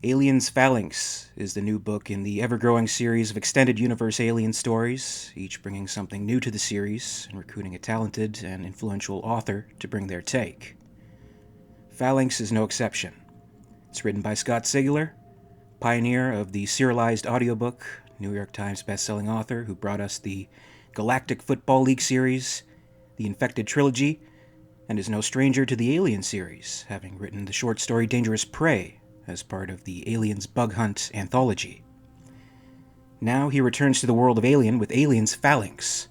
Aliens Phalanx is the new book in the ever-growing series of extended universe alien stories, each bringing something new to the series and recruiting a talented and influential author to bring their take. Phalanx is no exception. It's written by Scott Sigler, pioneer of the serialized audiobook, New York Times bestselling author who brought us the Galactic Football League series, the Infected Trilogy, and is no stranger to the Alien series, having written the short story Dangerous Prey as part of the Aliens Bug Hunt anthology. Now he returns to the world of Alien with Aliens Phalanx.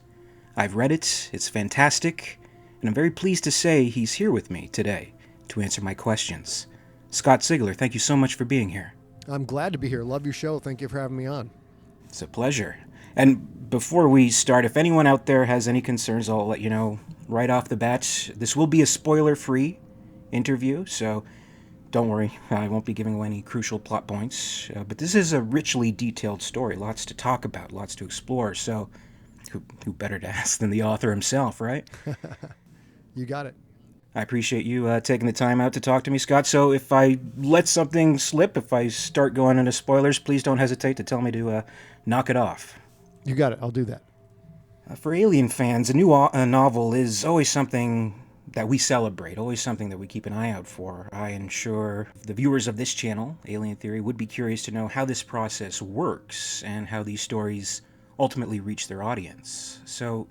I've read it, it's fantastic, and I'm very pleased to say he's here with me today to answer my questions. Scott Sigler, thank you so much for being here. I'm glad to be here. Love your show. Thank you for having me on. It's a pleasure. And before we start, if anyone out there has any concerns, I'll let you know right off the bat. This will be a spoiler-free interview, so don't worry, I won't be giving away any crucial plot points. But this is a richly detailed story, lots to talk about, lots to explore, so who better to ask than the author himself, right? You got it. I appreciate you taking the time out to talk to me, Scott. So if I let something slip, if I start going into spoilers, please don't hesitate to tell me to knock it off. You got it. I'll do that. For Alien fans, a new novel is always something that we celebrate, always something that we keep an eye out for. I am sure the viewers of this channel, Alien Theory, would be curious to know how this process works and how these stories ultimately reach their audience. So,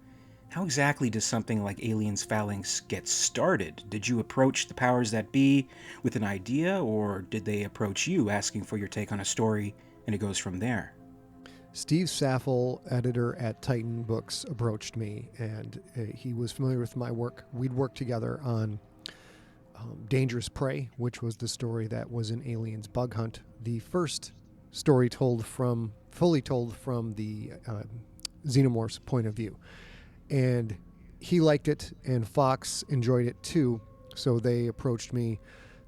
how exactly does something like Aliens Phalanx get started? Did you approach the powers that be with an idea, or did they approach you asking for your take on a story and it goes from there? Steve Saffel, editor at Titan Books, approached me, and he was familiar with my work. We'd worked together on Dangerous Prey, which was the story that was in Aliens Bug Hunt, the first story fully told from the Xenomorph's point of view. And he liked it, and Fox enjoyed it too, so they approached me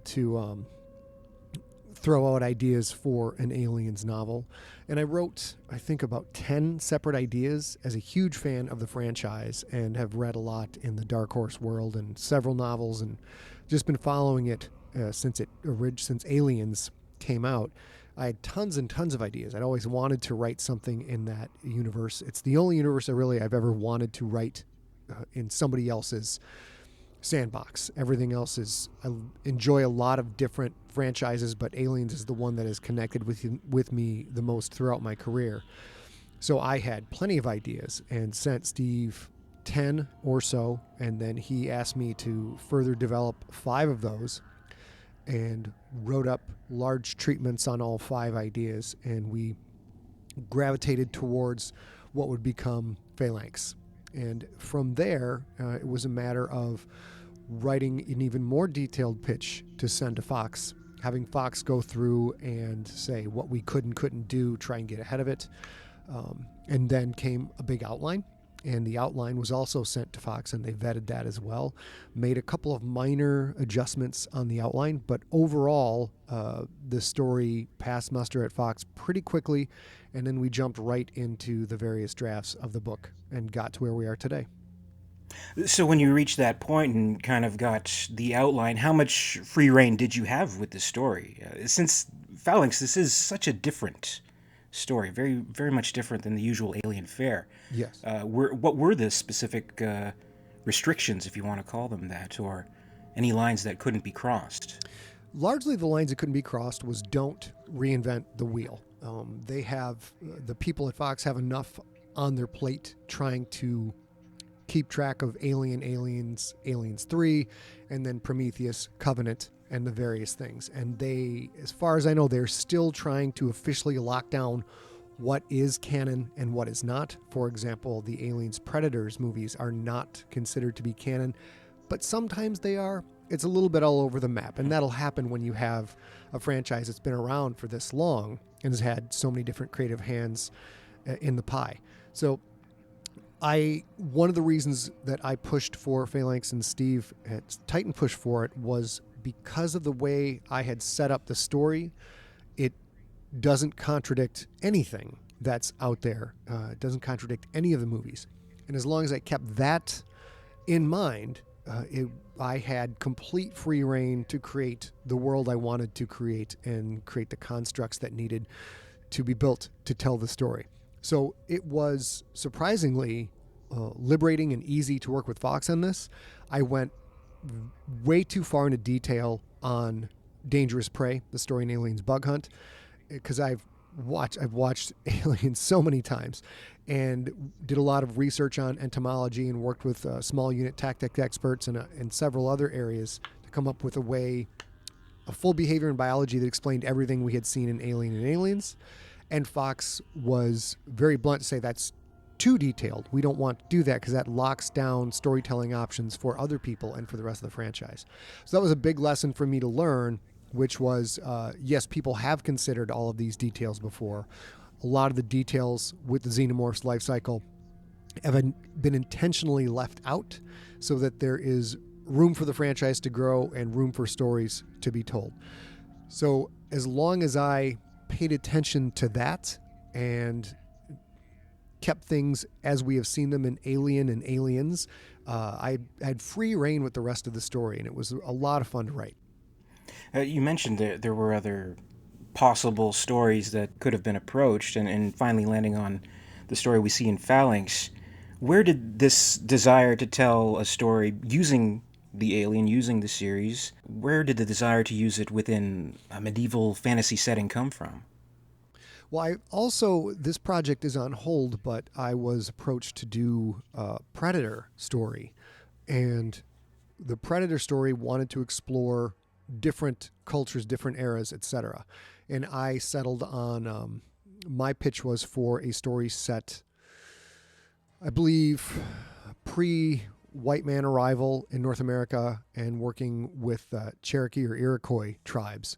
to throw out ideas for an Aliens novel. And I wrote, I think, about 10 separate ideas as a huge fan of the franchise and have read a lot in the Dark Horse world and several novels and just been following it since Aliens came out. I had tons and tons of ideas. I'd always wanted to write something in that universe. It's the only universe I've ever wanted to write in somebody else's sandbox. Everything else is, I enjoy a lot of different franchises, but Aliens is the one that has connected with me the most throughout my career. So I had plenty of ideas and sent Steve 10 or so, and then he asked me to further develop 5 of those and wrote up large treatments on all 5 ideas, and we gravitated towards what would become Phalanx. And from there, it was a matter of writing an even more detailed pitch to send to Fox, having Fox go through and say what we could and couldn't do, try and get ahead of it. And then came a big outline, and the outline was also sent to Fox, and they vetted that as well. Made a couple of minor adjustments on the outline, but overall, the story passed muster at Fox pretty quickly, and then we jumped right into the various drafts of the book and got to where we are today. So when you reached that point and kind of got the outline, how much free reign did you have with the story? Since Phalanx, this is such a different story, very, very much different than the usual Alien fare. Yes. What were the specific restrictions, if you want to call them that, or any lines that couldn't be crossed? Largely the lines that couldn't be crossed was don't reinvent the wheel. The people at Fox have enough on their plate trying to keep track of Aliens 3, and then Prometheus, Covenant, and the various things. And they, as far as I know, they're still trying to officially lock down what is canon and what is not. For example, the Aliens Predators movies are not considered to be canon, but sometimes they are. It's a little bit all over the map, and that'll happen when you have a franchise that's been around for this long and has had so many different creative hands in the pie. So one of the reasons that I pushed for Phalanx and Steve at Titan pushed for it was because of the way I had set up the story. It doesn't contradict anything that's out there. It doesn't contradict any of the movies. And as long as I kept that in mind, I had complete free reign to create the world I wanted to create and create the constructs that needed to be built to tell the story. So it was surprisingly liberating and easy to work with Fox on this. I went way too far into detail on Dangerous Prey, the story in Aliens Bug Hunt, because I've watched Aliens so many times and did a lot of research on entomology and worked with small unit tactic experts and several other areas to come up with a full behavior and biology that explained everything we had seen in Alien and Aliens. And Fox was very blunt to say that's too detailed. We don't want to do that because that locks down storytelling options for other people and for the rest of the franchise. So that was a big lesson for me to learn, which was, yes, people have considered all of these details before. A lot of the details with the xenomorph's life cycle have been intentionally left out so that there is room for the franchise to grow and room for stories to be told. So as long as I paid attention to that and kept things as we have seen them in Alien and Aliens, I had free reign with the rest of the story, and it was a lot of fun to write. You mentioned that there were other possible stories that could have been approached, and finally landing on the story we see in Phalanx. Where did this desire to tell a story using the Alien, using the series, where did the desire to use it within a medieval fantasy setting come from? Well, this project is on hold, but I was approached to do a Predator story. And the Predator story wanted to explore different cultures, different eras, etc. And I settled on, my pitch was for a story set, I believe, pre-white man arrival in North America and working with Cherokee or Iroquois tribes,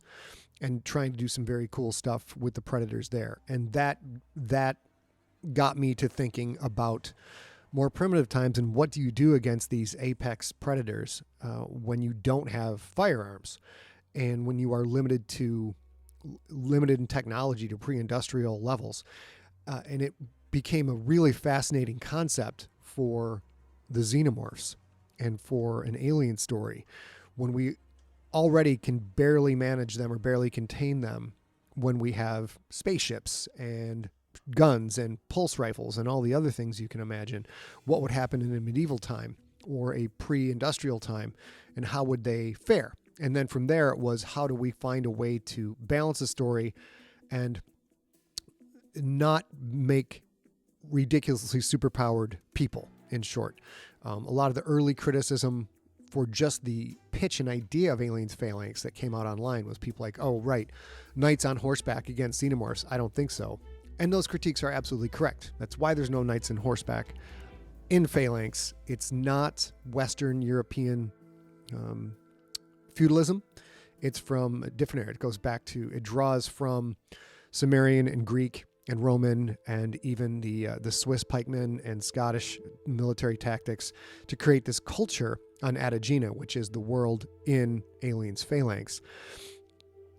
and trying to do some very cool stuff with the predators there. And that got me to thinking about more primitive times and what do you do against these apex predators when you don't have firearms and when you are limited in technology to pre-industrial levels. And it became a really fascinating concept for the xenomorphs and for an alien story when we already can barely manage them or barely contain them when we have spaceships and guns and pulse rifles and all the other things you can imagine. What would happen in a medieval time or a pre-industrial time, and how would they fare? And then from there, it was how do we find a way to balance the story and not make ridiculously superpowered people, in short. A lot of the early criticism for just the pitch and idea of Aliens Phalanx that came out online was people like, oh, right, knights on horseback against xenomorphs. I don't think so. And those critiques are absolutely correct. That's why there's no knights on horseback in Phalanx. It's not Western European feudalism. It's from a different era. It draws from Sumerian and Greek and Roman and even the Swiss pikemen and Scottish military tactics to create this culture on Atagina, which is the world in Aliens Phalanx,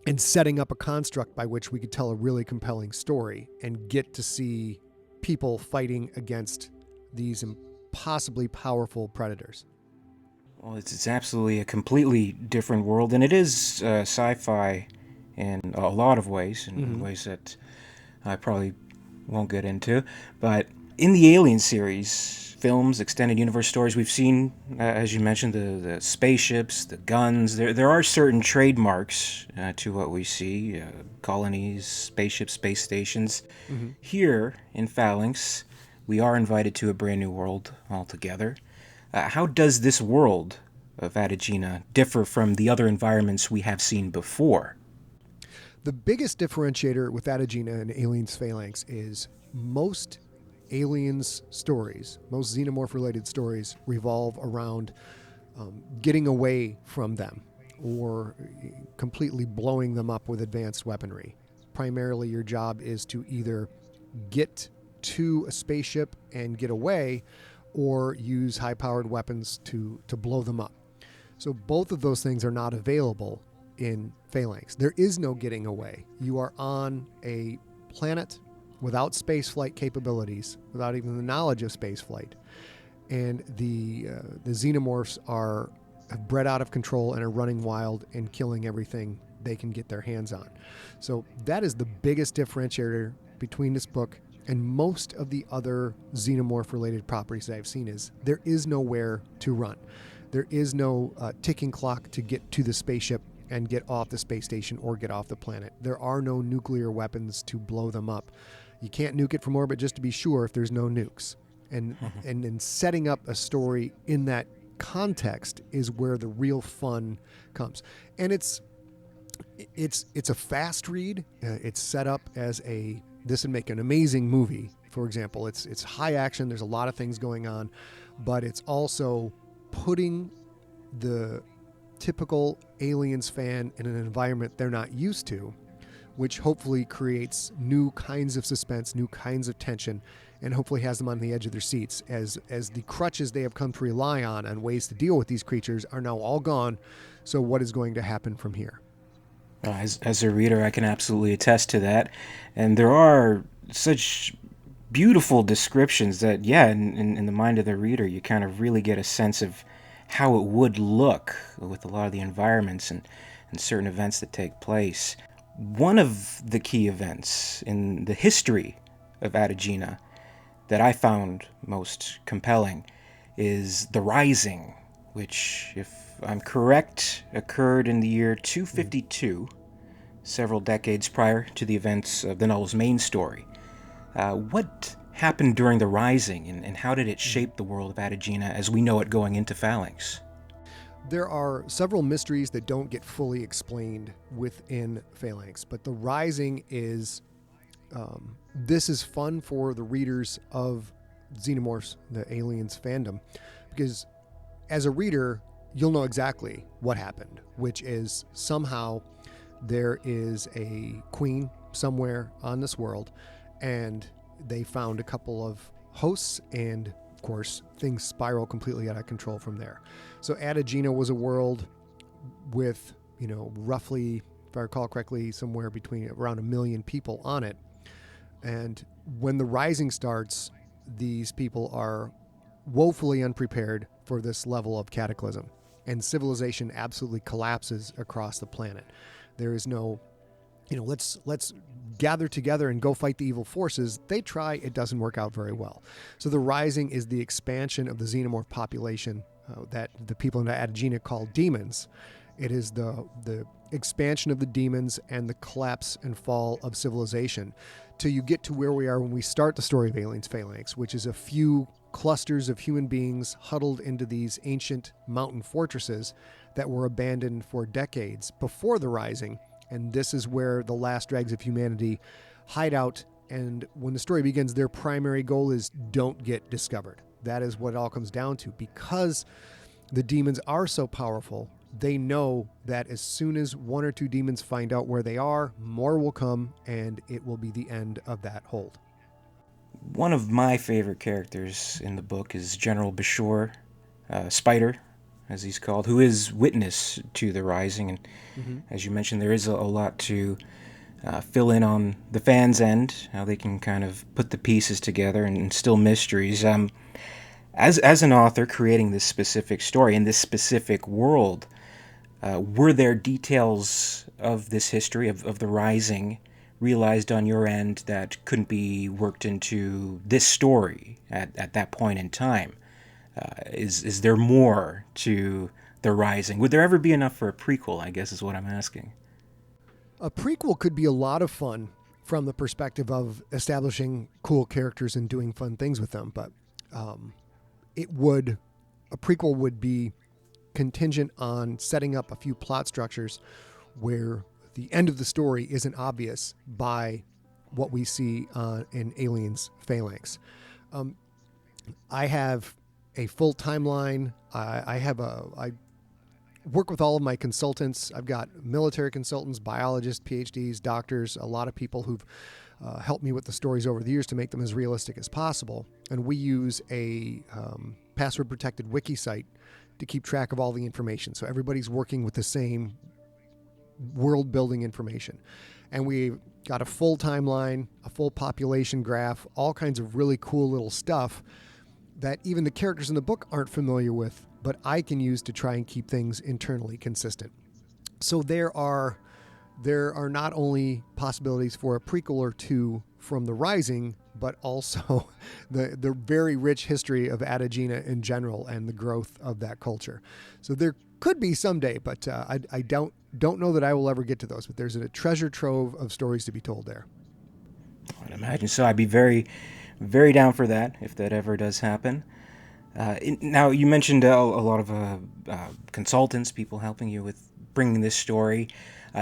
and setting up a construct by which we could tell a really compelling story and get to see people fighting against these impossibly powerful predators. Well, it's absolutely a completely different world, and it is sci-fi in a lot of ways, in ways that I probably won't get into. But in the Alien series, films, extended universe stories, we've seen, as you mentioned, the spaceships, the guns. There are certain trademarks to what we see, colonies, spaceships, space stations. Here in Phalanx, we are invited to a brand new world altogether. How does this world of Atagina differ from the other environments we have seen before? The biggest differentiator with Atagina and Aliens Phalanx is most Aliens stories, most xenomorph-related stories revolve around getting away from them or completely blowing them up with advanced weaponry. Primarily, your job is to either get to a spaceship and get away or use high-powered weapons to blow them up. So both of those things are not available in Phalanx. There is no getting away. You are on a planet without spaceflight capabilities, without even the knowledge of spaceflight, and the xenomorphs have bred out of control and are running wild and killing everything they can get their hands on. So that is the biggest differentiator between this book and most of the other xenomorph related properties that I've seen is there is nowhere to run. There is no ticking clock to get to the spaceship and get off the space station or get off the planet. There are no nuclear weapons to blow them up. You can't nuke it from orbit just to be sure if there's no nukes. And in setting up a story in that context is where the real fun comes. And it's a fast read. It's set up as this would make an amazing movie. For example, it's high action. There's a lot of things going on, but it's also putting the typical Aliens fan in an environment they're not used to, which hopefully creates new kinds of suspense, new kinds of tension, and hopefully has them on the edge of their seats as the crutches they have come to rely on ways to deal with these creatures are now all gone. So what is going to happen from here? As a reader, I can absolutely attest to that. And there are such beautiful descriptions that, in the mind of the reader, you kind of really get a sense of how it would look with a lot of the environments and certain events that take place. One of the key events in the history of Atagena that I found most compelling is the Rising, which, if I'm correct, occurred in the year 252, several decades prior to the events of the novel's main story. What happened during the Rising, and how did it shape the world of Atagena as we know it going into Phalanx? There are several mysteries that don't get fully explained within Phalanx, but the Rising is... this is fun for the readers of Xenomorphs, the Aliens fandom, because as a reader, you'll know exactly what happened, which is somehow there is a queen somewhere on this world, and they found a couple of hosts, and of course, things spiral completely out of control from there. So Atagena was a world with, roughly, if I recall correctly, somewhere between around 1 million people on it. And when the Rising starts, these people are woefully unprepared for this level of cataclysm, and civilization absolutely collapses across the planet. There is no, let's gather together and go fight the evil forces. They try, it doesn't work out very well. So the Rising is the expansion of the xenomorph population that the people in Atagena call demons. It is the expansion of the demons and the collapse and fall of civilization till you get to where we are when we start the story of Aliens Phalanx, which is a few clusters of human beings huddled into these ancient mountain fortresses that were abandoned for decades before the Rising. And this is where the last dregs of humanity hide out. And when the story begins, their primary goal is don't get discovered. That is what it all comes down to. Because the demons are so powerful, they know that as soon as 1 or 2 demons find out where they are, more will come, and it will be the end of that hold. One of my favorite characters in the book is General Bashor, Spider, as he's called, who is witness to the Rising. And as you mentioned, there is a lot to fill in on the fans' end, how they can kind of put the pieces together and still mysteries. As an author creating this specific story in this specific world, were there details of this history of the Rising realized on your end that couldn't be worked into this story at that point in time? Is there more to the Rising? Would there ever be enough for a prequel, I guess is what I'm asking. A prequel could be a lot of fun from the perspective of establishing cool characters and doing fun things with them, but a prequel would be contingent on setting up a few plot structures where the end of the story isn't obvious by what we see in Aliens Phalanx. I have a full timeline. I work with all of my consultants. I've got military consultants, biologists, PhDs, doctors, a lot of people who've helped me with the stories over the years to make them as realistic as possible. And we use a password-protected wiki site to keep track of all the information. So everybody's working with the same world-building information. And we've got a full timeline, a full population graph, all kinds of really cool little stuff. that even the characters in the book aren't familiar with, but I can use to try and keep things internally consistent. So there are not only possibilities for a prequel or two from The Rising, but also the very rich history of Adagina in general and the growth of that culture. So there could be someday, but I don't know that I will ever get to those. But there's a treasure trove of stories to be told there. I'd imagine so. I'd be very, very down for that if that ever does happen. Now, you mentioned a lot of consultants, people helping you with bringing this story.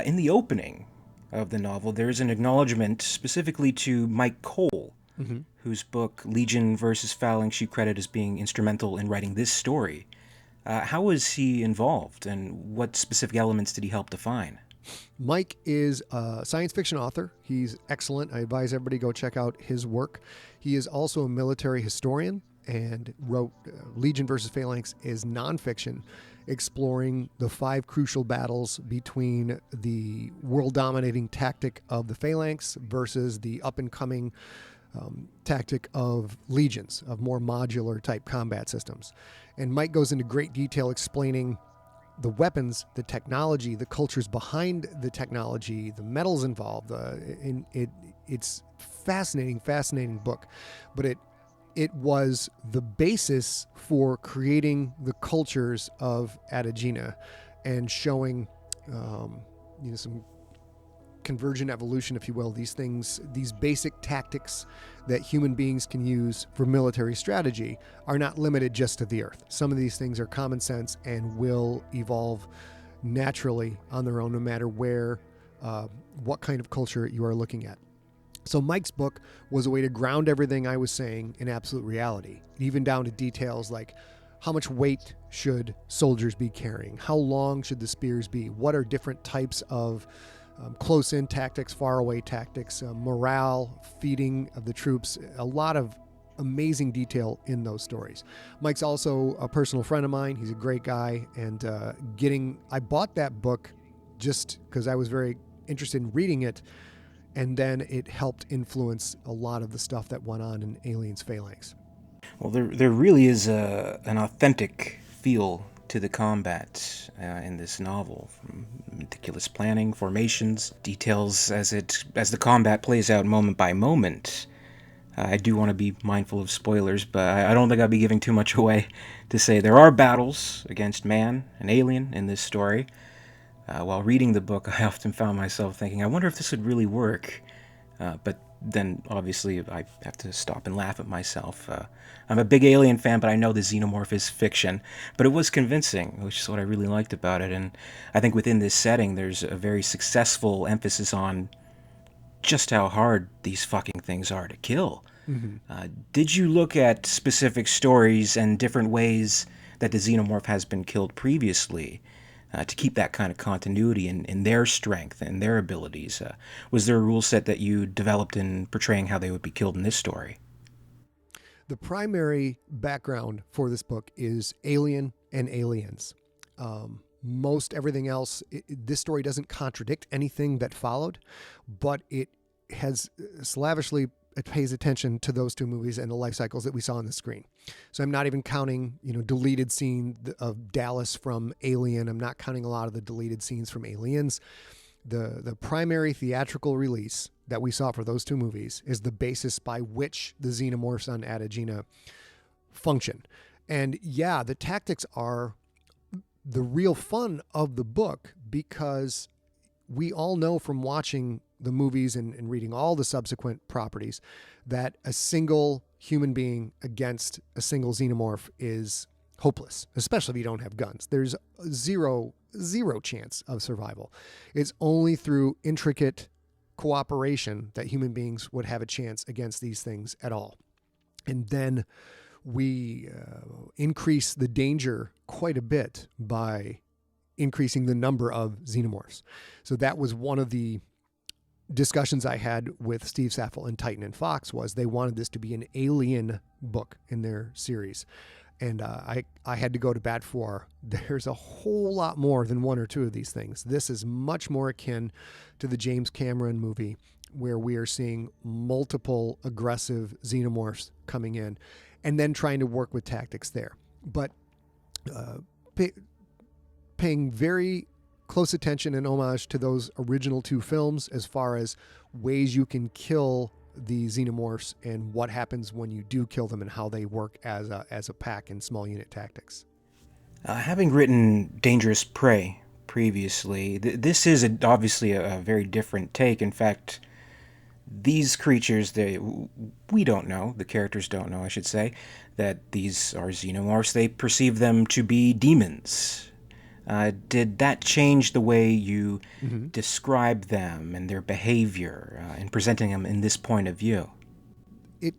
In the opening of the novel, there's an acknowledgement specifically to Mike Cole, whose book Legion versus Phalanx you credit as being instrumental in writing this story. How was he involved, and what specific elements did he help define? Mike is a science fiction author. He's excellent. I advise everybody go check out his work. He is also a military historian and wrote Legion versus Phalanx is nonfiction, exploring the 5 crucial battles between the world-dominating tactic of the Phalanx versus the up-and-coming tactic of legions, of more modular type combat systems. And Mike goes into great detail explaining the weapons, the technology, the cultures behind the technology, the metals involved. It's fascinating book, but it was the basis for creating the cultures of Adagina and showing some convergent evolution, if you will. These things, these basic tactics that human beings can use for military strategy are not limited just to the Earth. Some of these things are common sense and will evolve naturally on their own, no matter what kind of culture you are looking at. So Mike's book was a way to ground everything I was saying in absolute reality, even down to details like how much weight should soldiers be carrying? How long should the spears be? What are different types of close-in tactics, far-away tactics, morale, feeding of the troops? A lot of amazing detail in those stories. Mike's also a personal friend of mine. He's a great guy. And I bought that book just because I was very interested in reading it. And then it helped influence a lot of the stuff that went on in Aliens Phalanx. Well, there really is an authentic feel to the combat in this novel, from meticulous planning, formations, details as the combat plays out moment by moment. I do want to be mindful of spoilers, but I don't think I'll be giving too much away to say there are battles against man and alien in this story. While reading the book, I often found myself thinking, I wonder if this would really work. But then, obviously, I have to stop and laugh at myself. I'm a big Alien fan, but I know the xenomorph is fiction. But it was convincing, which is what I really liked about it. And I think within this setting, there's a very successful emphasis on just how hard these fucking things are to kill. Mm-hmm. Did you look at specific stories and different ways that the xenomorph has been killed previously to keep that kind of continuity in their strength and their abilities? Was there a rule set that you developed in portraying how they would be killed in this story? The primary background for this book is alien and aliens. Most everything else, this story doesn't contradict anything that followed, but it has slavishly, it pays attention to those two movies and the life cycles that we saw on the screen. So I'm not even counting, deleted scene of Dallas from Alien. I'm not counting a lot of the deleted scenes from Aliens. The primary theatrical release that we saw for those two movies is the basis by which the xenomorphs on Adagina function. And yeah, the tactics are the real fun of the book, because we all know from watching the movies and reading all the subsequent properties that a single human being against a single xenomorph is hopeless, especially if you don't have guns. There's zero chance of survival. It's only through intricate cooperation that human beings would have a chance against these things at all. And then we increase the danger quite a bit by increasing the number of xenomorphs. So that was one of the discussions I had with Steve Saffel and Titan and Fox, was they wanted this to be an alien book in their series. And I had to go to bat for, there's a whole lot more than one or two of these things. This is much more akin to the James Cameron movie, where we are seeing multiple aggressive xenomorphs coming in. and then trying to work with tactics there. But paying very close attention and homage to those original 2 films as far as ways you can kill the xenomorphs and what happens when you do kill them and how they work as a pack in small unit tactics. Having written Dangerous Prey previously, this is obviously a very different take. In fact, these creatures, we don't know, the characters don't know, I should say, that these are xenomorphs. They perceive them to be demons. Did that change the way you describe them and their behavior in presenting them in this point of view? It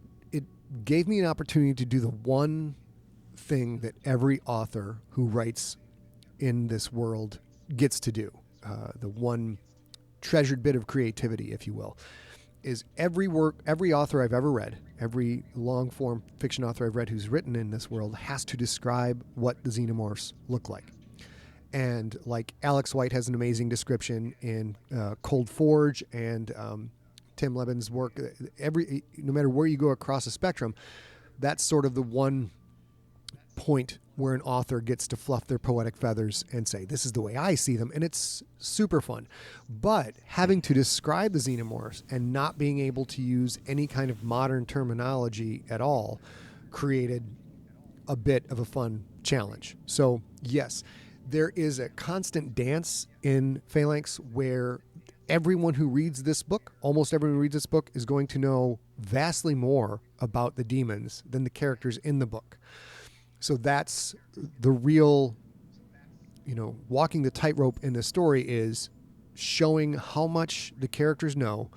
gave me an opportunity to do the one thing that every author who writes in this world gets to do. The one treasured bit of creativity, if you will, is every author I've ever read, every long-form fiction author I've read who's written in this world has to describe what the xenomorphs look like. And like Alex White has an amazing description in Cold Forge, and Tim Lebbon's work, no matter where you go across the spectrum, that's sort of the one point where an author gets to fluff their poetic feathers and say, this is the way I see them, and it's super fun. But having to describe the xenomorphs and not being able to use any kind of modern terminology at all created a bit of a fun challenge. So yes, there is a constant dance in Phalanx where everyone who reads this book, almost everyone who reads this book, is going to know vastly more about the demons than the characters in the book. So that's the real, walking the tightrope in the story is showing how much the characters know,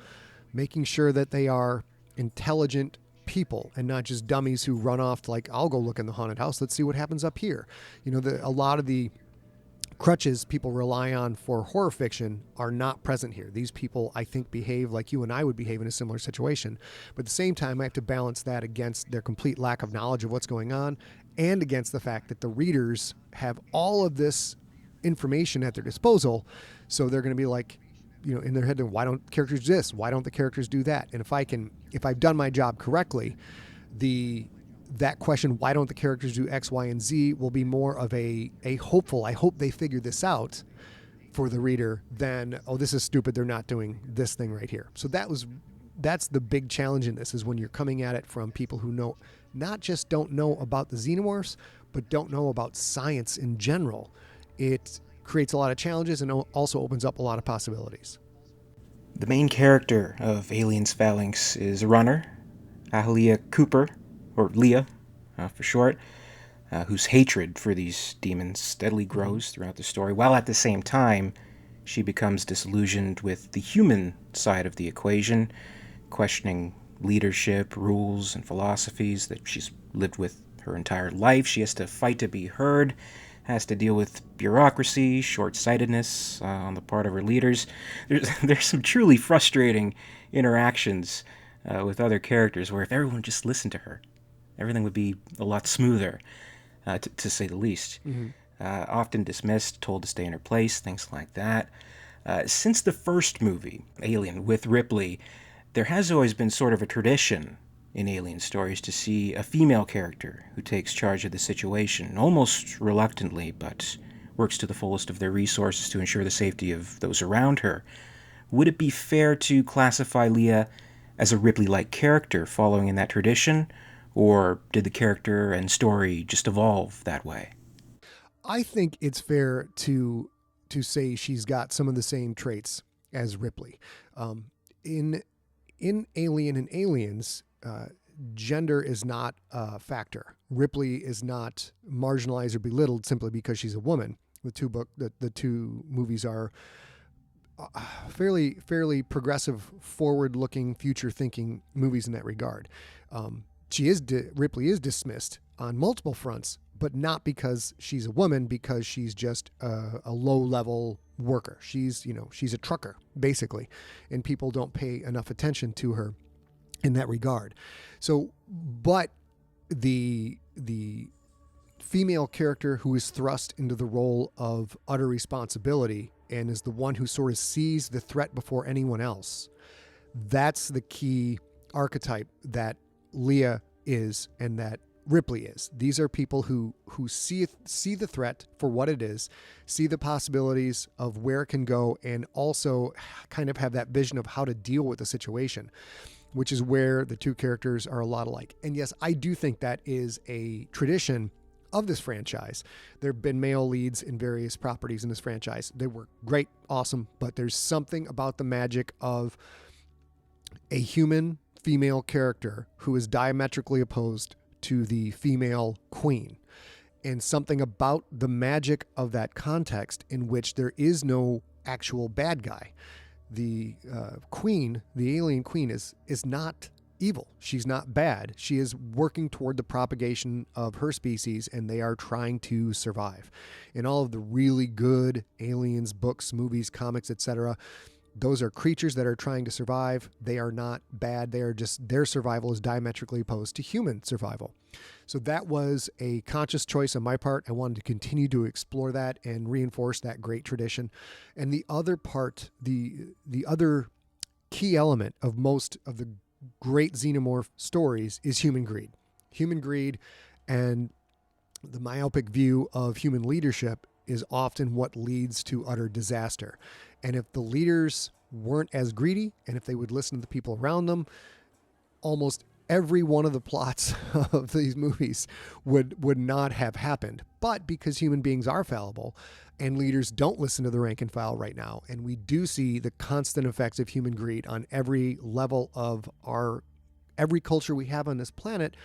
making sure that they are intelligent people and not just dummies who run off to I'll go look in the haunted house. Let's see what happens up here. A lot of the crutches people rely on for horror fiction are not present here. These people, I think, behave like you and I would behave in a similar situation. But at the same time, I have to balance that against their complete lack of knowledge of what's going on and against the fact that the readers have all of this information at their disposal. So they're going to be in their head, why don't characters do this? Why don't the characters do that? And if I've done my job correctly, that question, why don't the characters do X, Y, and Z, will be more of a hopeful, I hope they figure this out for the reader than, oh, this is stupid, they're not doing this thing right here. So that's the big challenge in this, is when you're coming at it from people who not just don't know about the xenomorphs, but don't know about science in general. It creates a lot of challenges and also opens up a lot of possibilities. The main character of Aliens Phalanx is a runner, Aleksiak Cooper, or Leah for short, whose hatred for these demons steadily grows throughout the story, while at the same time she becomes disillusioned with the human side of the equation, questioning leadership, rules, and philosophies that she's lived with her entire life. She has to fight to be heard, has to deal with bureaucracy, short-sightedness on the part of her leaders. There's some truly frustrating interactions with other characters where if everyone just listened to her, everything would be a lot smoother, to say the least. Often dismissed, told to stay in her place, things like that. Since the first movie, Alien, with Ripley, there has always been sort of a tradition in Alien stories to see a female character who takes charge of the situation, almost reluctantly, but works to the fullest of their resources to ensure the safety of those around her. Would it be fair to classify Leah as a Ripley-like character following in that tradition, or did the character and story just evolve that way? I think it's fair to say she's got some of the same traits as Ripley. In Alien and Aliens, gender is not a factor. Ripley is not marginalized or belittled simply because she's a woman. The two movies are fairly progressive, forward-looking, future-thinking movies in that regard. Ripley is dismissed on multiple fronts, but not because she's a woman, because she's just a low-level worker. She's a trucker, basically, and people don't pay enough attention to her in that regard. So, but the female character who is thrust into the role of utter responsibility and is the one who sort of sees the threat before anyone else, that's the key archetype that Leah is, and that Ripley is. These are people who see the threat for what it is, see the possibilities of where it can go, and also kind of have that vision of how to deal with the situation, which is where the two characters are a lot alike. And yes, I do think that is a tradition of this franchise. There have been male leads in various properties in this franchise. They were great, awesome, but there's something about the magic of a human female character who is diametrically opposed to the female queen, and something about the magic of that context in which there is no actual bad guy. The queen, the alien queen, is not evil. She's not bad. She is working toward the propagation of her species, and they are trying to survive. In all of the really good aliens books, movies, comics, etc., those are creatures that are trying to survive. They are not bad. They are just, their survival is diametrically opposed to human survival. So that was a conscious choice on my part. I wanted to continue to explore that and reinforce that great tradition. And the other part, the other key element of most of the great xenomorph stories is human greed. Human greed and the myopic view of human leadership is often what leads to utter disaster. And if the leaders weren't as greedy, and if they would listen to the people around them, almost every one of the plots of these movies would not have happened. But because human beings are fallible and leaders don't listen to the rank and file right now, and we do see the constant effects of human greed on every level of every culture we have on this planet,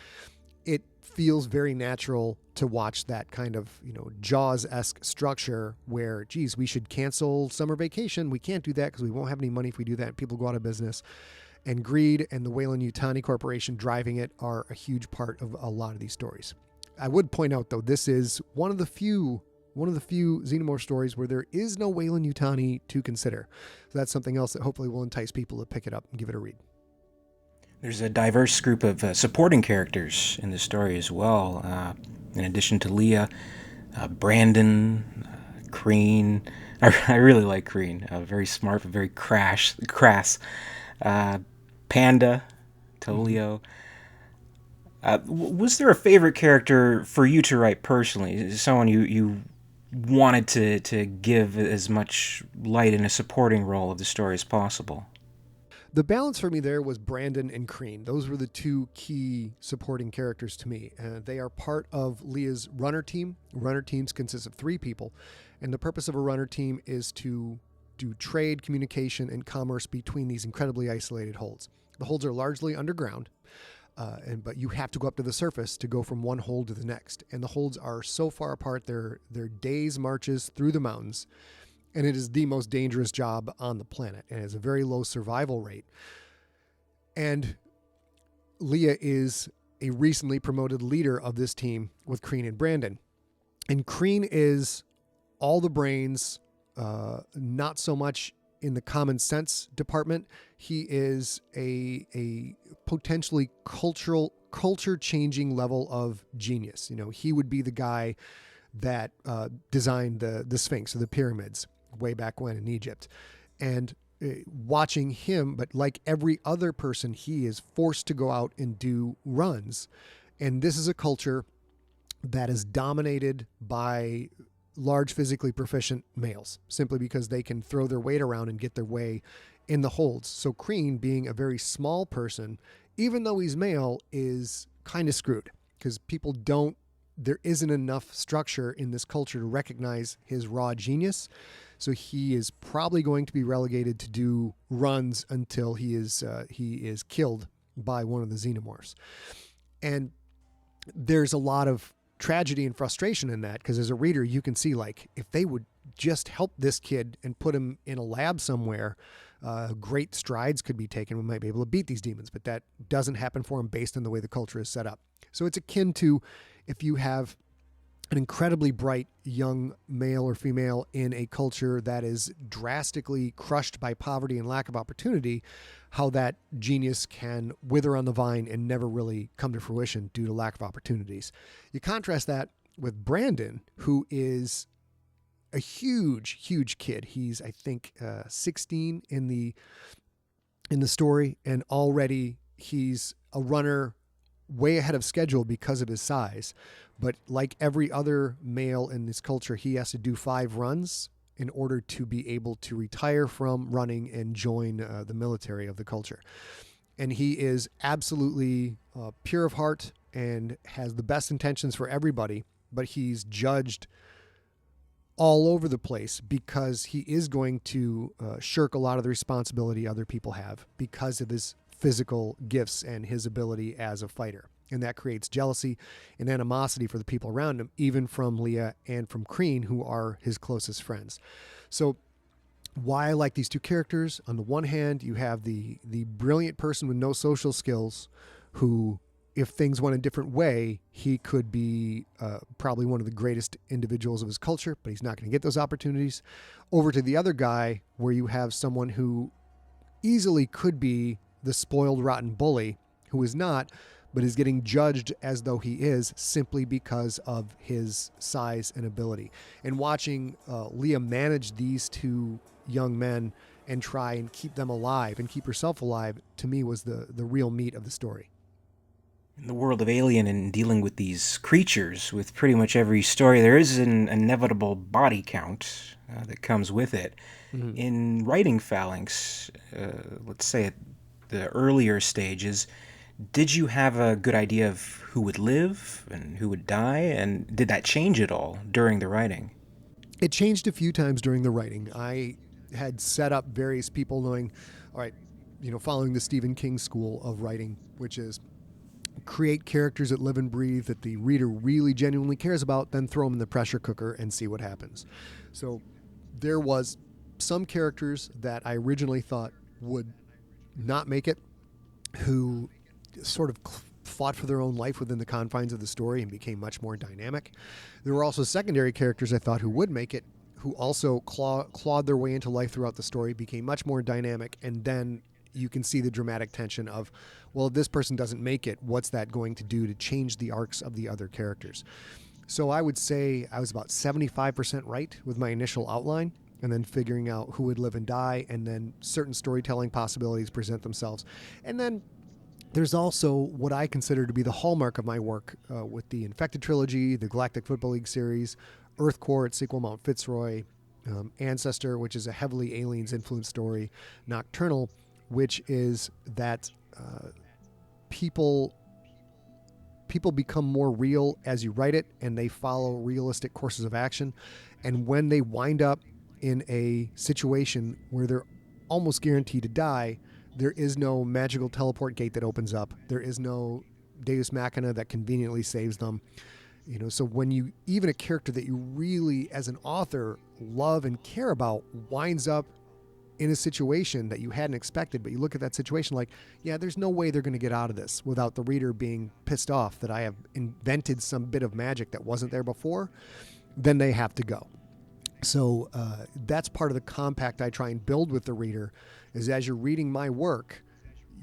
it feels very natural to watch that kind of, Jaws-esque structure where, geez, we should cancel summer vacation. We can't do that because we won't have any money if we do that. People go out of business. And greed and the WEYLAND-YUTANI Corporation driving it are a huge part of a lot of these stories. I would point out, though, this is one of the few xenomorph stories where there is no WEYLAND-YUTANI to consider. So that's something else that hopefully will entice people to pick it up and give it a read. There's a diverse group of supporting characters in this story as well. In addition to Leah, Brandon, Crean. I really like Crean. Very smart, but very crass. Panda, Tolio. Was there a favorite character for you to write personally? Someone you wanted to give as much light in a supporting role of the story as possible? The balance for me there was Brandon and Crean. Those were the two key supporting characters to me. They are part of Leah's runner team. Runner teams consist of 3 people, and the purpose of a runner team is to do trade, communication, and commerce between these incredibly isolated holds. The holds are largely underground, but you have to go up to the surface to go from one hold to the next. And the holds are so far apart, they're days' marches through the mountains. And it is the most dangerous job on the planet, and it has a very low survival rate. And Leah is a recently promoted leader of this team with Crean and Brandon. And Crean is all the brains, not so much in the common sense department. He is a potentially culture-changing level of genius. He would be the guy that designed the Sphinx or the pyramids way back when in Egypt. And watching him, but like every other person, he is forced to go out and do runs. And this is a culture that is dominated by large physically proficient males, simply because they can throw their weight around and get their way in the holds. So Crean, being a very small person, even though he's male, is kind of screwed because there isn't enough structure in this culture to recognize his raw genius. So he is probably going to be relegated to do runs until he is killed by one of the xenomorphs. And there's a lot of tragedy and frustration in that, because as a reader, you can see, like, if they would just help this kid and put him in a lab somewhere, great strides could be taken. We might be able to beat these demons, but that doesn't happen for him based on the way the culture is set up. So it's akin to if you have an incredibly bright young male or female in a culture that is drastically crushed by poverty and lack of opportunity, how that genius can wither on the vine and never really come to fruition due to lack of opportunities. You contrast that with Brandon, who is a huge, huge kid. He's, I think, 16 in the story, and already he's a runner way ahead of schedule because of his size. But like every other male in this culture, he has to do 5 runs in order to be able to retire from running and join the military of the culture. And he is absolutely pure of heart and has the best intentions for everybody, but he's judged all over the place because he is going to shirk a lot of the responsibility other people have because of his physical gifts and his ability as a fighter. And that creates jealousy and animosity for the people around him, even from Leah and from Crean, who are his closest friends. So why I like these two characters, on the one hand, you have the brilliant person with no social skills who, if things went a different way, he could be probably one of the greatest individuals of his culture, but he's not going to get those opportunities. Over to the other guy, where you have someone who easily could be the spoiled, rotten bully, who is not, but is getting judged as though he is simply because of his size and ability. And watching Leah manage these two young men and try and keep them alive and keep herself alive, to me, was the real meat of the story. In the world of Alien and dealing with these creatures, with pretty much every story, there is an inevitable body count that comes with it. Mm-hmm. In writing Phalanx, let's say at the earlier stages, did you have a good idea of who would live and who would die? And did that change at all during the writing? It changed a few times during the writing. I had set up various people knowing, all right, following the Stephen King school of writing, which is create characters that live and breathe that the reader really genuinely cares about, then throw them in the pressure cooker and see what happens. So there was some characters that I originally thought would not make it, who sort of fought for their own life within the confines of the story and became much more dynamic. There were also secondary characters I thought who would make it, who also clawed their way into life throughout the story, became much more dynamic, and then you can see the dramatic tension of, well, if this person doesn't make it, what's that going to do to change the arcs of the other characters? So I would say I was about 75% right with my initial outline, and then figuring out who would live and die, and then certain storytelling possibilities present themselves. And then there's also what I consider to be the hallmark of my work with the Infected Trilogy, the Galactic Football League series, Earth Core, its sequel Mount Fitzroy, Ancestor, which is a heavily aliens-influenced story, Nocturnal, which is that people become more real as you write it, and they follow realistic courses of action. And when they wind up in a situation where they're almost guaranteed to die, there is no magical teleport gate that opens up. There is no Deus Machina that conveniently saves them. So when even a character that you really, as an author, love and care about winds up in a situation that you hadn't expected, but you look at that situation like, yeah, there's no way they're going to get out of this without the reader being pissed off that I have invented some bit of magic that wasn't there before, then they have to go. So that's part of the compact I try and build with the reader, is as you're reading my work,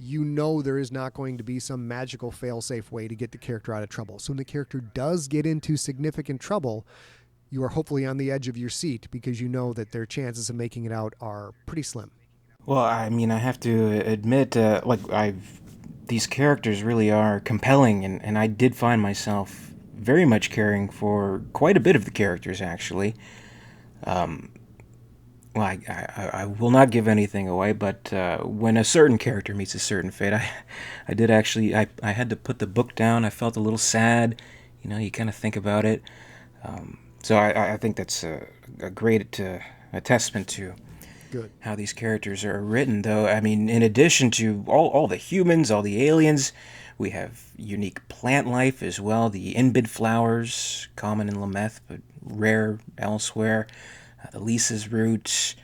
there is not going to be some magical fail-safe way to get the character out of trouble. So when the character does get into significant trouble, you are hopefully on the edge of your seat because you know that their chances of making it out are pretty slim. Well, I mean, I have to admit, these characters really are compelling, and I did find myself very much caring for quite a bit of the characters, actually. I will not give anything away, but when a certain character meets a certain fate, I did actually, I had to put the book down. I felt a little sad. You kind of think about it. So I think that's a great testament to Good. How these characters are written, though. I mean, in addition to all the humans, all the aliens, we have unique plant life as well. The inbid flowers, common in Lameth, but rare elsewhere. The Lisa's roots,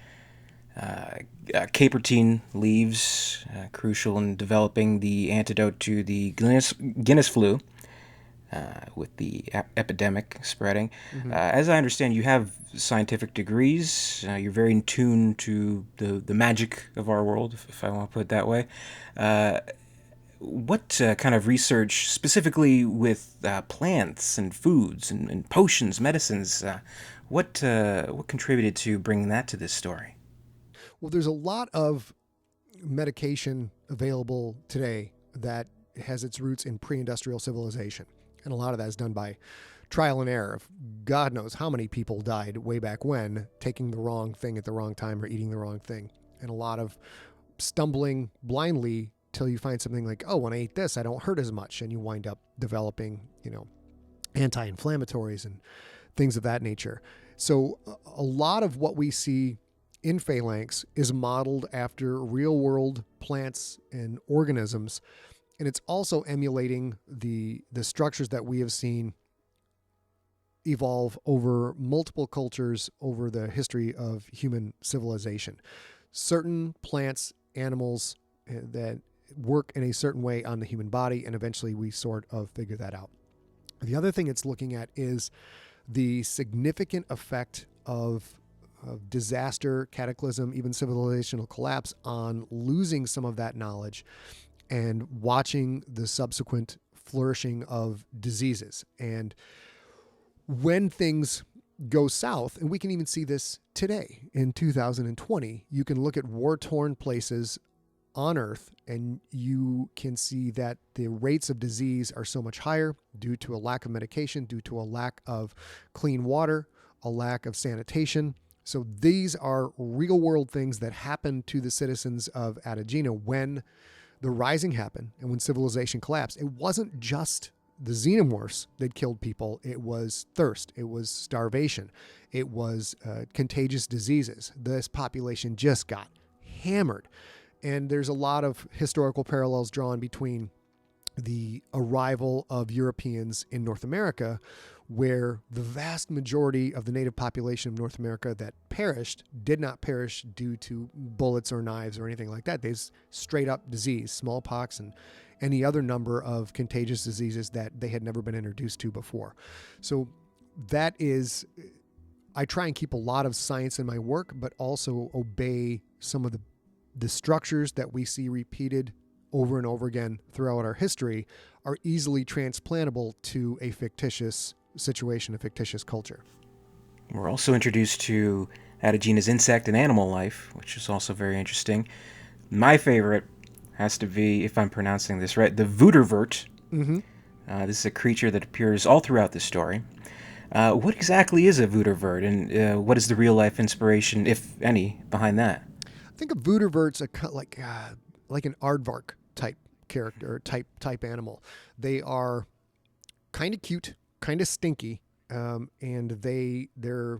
capertine leaves, crucial in developing the antidote to the Guinness flu. With the epidemic spreading. Mm-hmm. As I understand, you have scientific degrees. You're very in tune to the magic of our world, if I want to put it that way. What kind of research, specifically with plants and foods and potions, medicines, what contributed to bringing that to this story? Well, there's a lot of medication available today that has its roots in pre-industrial civilization. And a lot of that is done by trial and error. God knows how many people died way back when, taking the wrong thing at the wrong time or eating the wrong thing. And a lot of stumbling blindly till you find something like, oh, when I eat this, I don't hurt as much. And you wind up developing, anti-inflammatories and things of that nature. So a lot of what we see in Phalanx is modeled after real world plants and organisms. And it's also emulating the structures that we have seen evolve over multiple cultures over the history of human civilization. Certain plants, animals that work in a certain way on the human body, and eventually we sort of figure that out. The other thing it's looking at is the significant effect of disaster, cataclysm, even civilizational collapse on losing some of that knowledge and watching the subsequent flourishing of diseases. And when things go south, and we can even see this today in 2020, you can look at war-torn places on Earth and you can see that the rates of disease are so much higher due to a lack of medication, due to a lack of clean water, a lack of sanitation. So these are real world things that happen to the citizens of Atagina when the Rising happened and when civilization collapsed. It wasn't just the xenomorphs that killed people. It was thirst. It was starvation. It was contagious diseases. This population just got hammered. And there's a lot of historical parallels drawn between the arrival of Europeans in North America, where the vast majority of the native population of North America that perished did not perish due to bullets or knives or anything like that. There's straight up disease, smallpox, and any other number of contagious diseases that they had never been introduced to before. So that is, I try and keep a lot of science in my work, but also obey some of the structures that we see repeated over and over again throughout our history are easily transplantable to a fictitious situation, a fictitious culture. We're also introduced to Atagina's insect and animal life, which is also very interesting. My favorite has to be, if I'm pronouncing this right, the Voedervert. Mm-hmm. This is a creature that appears all throughout the story. What exactly is a Voedervert, and what is the real-life inspiration, if any, behind that? I think a Voedervert's like an aardvark type character, type animal. They are kind of cute, kind of stinky, and they're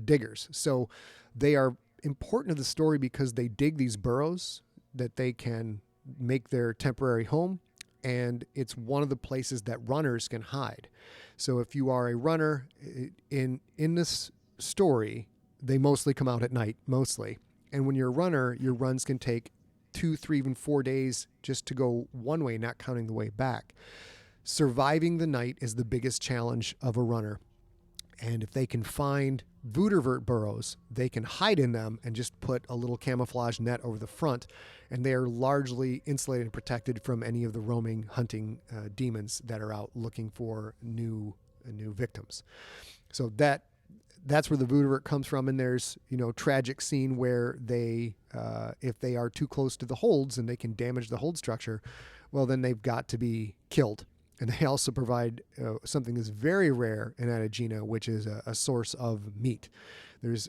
diggers. So they are important to the story because they dig these burrows that they can make their temporary home, and it's one of the places that runners can hide. So if you are a runner in this story, they mostly come out at night, mostly. And when you're a runner, your runs can take 2, 3, even 4 days just to go one way, not counting the way back. Surviving the night is the biggest challenge of a runner. And if they can find Voedervert burrows, they can hide in them and just put a little camouflage net over the front. And they are largely insulated and protected from any of the roaming, hunting demons that are out looking for new victims. So that's where the Voedervert comes from. And there's, tragic scene where they, if they are too close to the holds and they can damage the hold structure, well, then they've got to be killed. And they also provide something that's very rare in Atagina, which is a source of meat. There's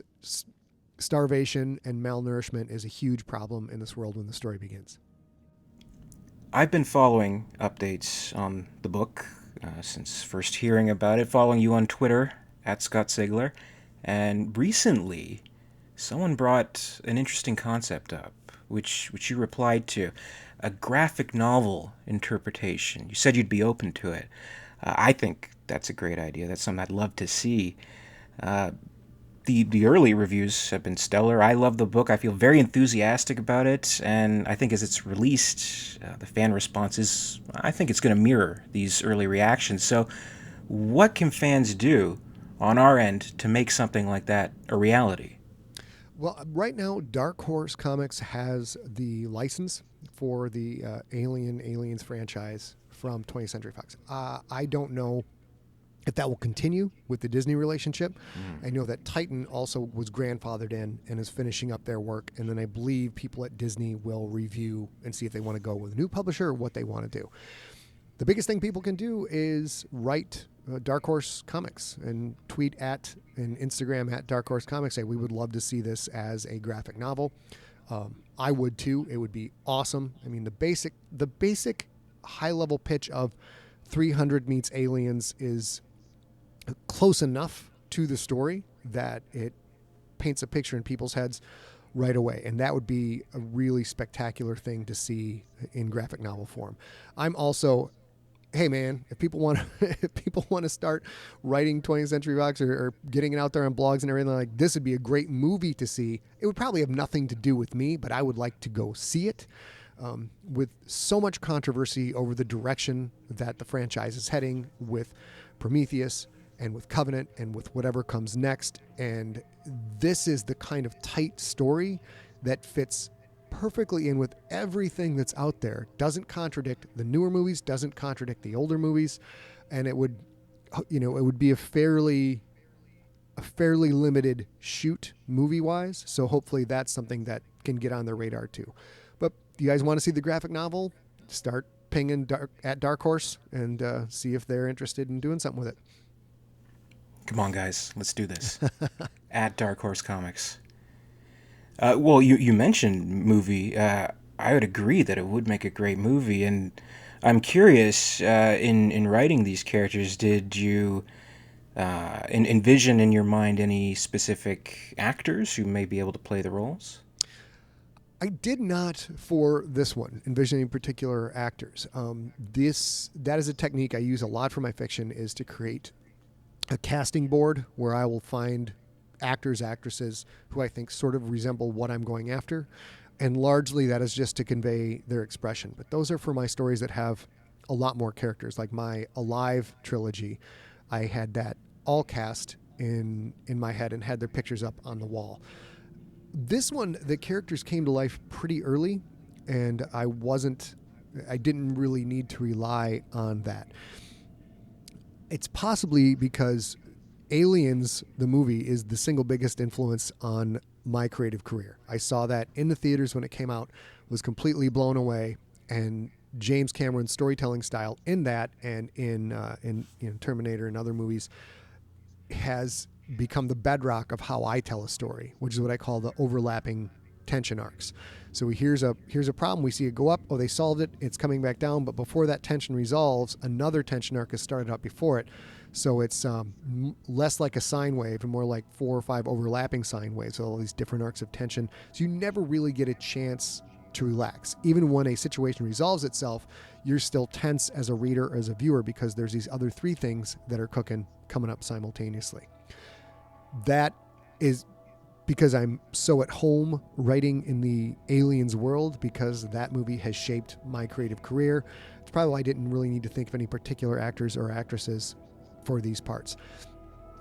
starvation and malnourishment is a huge problem in this world when the story begins. I've been following updates on the book since first hearing about it, following you on Twitter, @ScottSigler, and recently someone brought an interesting concept up, which you replied to, a graphic novel interpretation. You said you'd be open to it. I think that's a great idea. That's something I'd love to see. The early reviews have been stellar. I love the book. I feel very enthusiastic about it, and I think as it's released, the fan response is, I think it's going to mirror these early reactions. So what can fans do on our end to make something like that a reality? Well, right now, Dark Horse Comics has the license for the Aliens franchise from 20th Century Fox. I don't know if that will continue with the Disney relationship. I know that Titan also was grandfathered in and is finishing up their work. And then I believe people at Disney will review and see if they want to go with a new publisher or what they want to do. The biggest thing people can do is write Dark Horse Comics and tweet at and Instagram at Dark Horse Comics. Say, we would love to see this as a graphic novel. I would too. It would be awesome. I mean, the basic high-level pitch of 300 meets Aliens is close enough to the story that it paints a picture in people's heads right away. And that would be a really spectacular thing to see in graphic novel form. I'm also, hey man, if people want to start writing 20th Century Fox or getting it out there on blogs and everything, like, this would be a great movie to see. It would probably have nothing to do with me, but I would like to go see it. With so much controversy over the direction that the franchise is heading with Prometheus and with Covenant and with whatever comes next. And this is the kind of tight story that fits perfectly in with everything that's out there. Doesn't contradict the newer movies, doesn't contradict the older movies. And it would, it would be a fairly limited shoot movie-wise. So hopefully that's something that can get on their radar too. But you guys want to see the graphic novel? Start pinging at Dark Horse and see if they're interested in doing something with it. Come on, guys. Let's do this. At Dark Horse Comics. Well, you mentioned movie. I would agree that it would make a great movie. And I'm curious, in writing these characters, did you envision in your mind any specific actors who may be able to play the roles? I did not for this one envision any particular actors. That is a technique I use a lot for my fiction, is to create a casting board where I will find actors, actresses who I think sort of resemble what I'm going after. And largely that is just to convey their expression. But those are for my stories that have a lot more characters. Like my Alive trilogy, I had that all cast in my head and had their pictures up on the wall. This one, the characters came to life pretty early, and I didn't really need to rely on that. It's possibly because Aliens, the movie, is the single biggest influence on my creative career. I saw that in the theaters when it came out, was completely blown away, and James Cameron's storytelling style in that and in Terminator and other movies has become the bedrock of how I tell a story, which is what I call the overlapping tension arcs. So here's a problem, we see it go up, they solved it, it's coming back down, but before that tension resolves, another tension arc has started up before it. So it's less like a sine wave and more like 4 or 5 overlapping sine waves, so all these different arcs of tension. So you never really get a chance to relax. Even when a situation resolves itself, you're still tense as a reader or as a viewer because there's these other 3 things that are coming up simultaneously. That is because I'm so at home writing in the Aliens world, because that movie has shaped my creative career. It's probably why I didn't really need to think of any particular actors or actresses for these parts.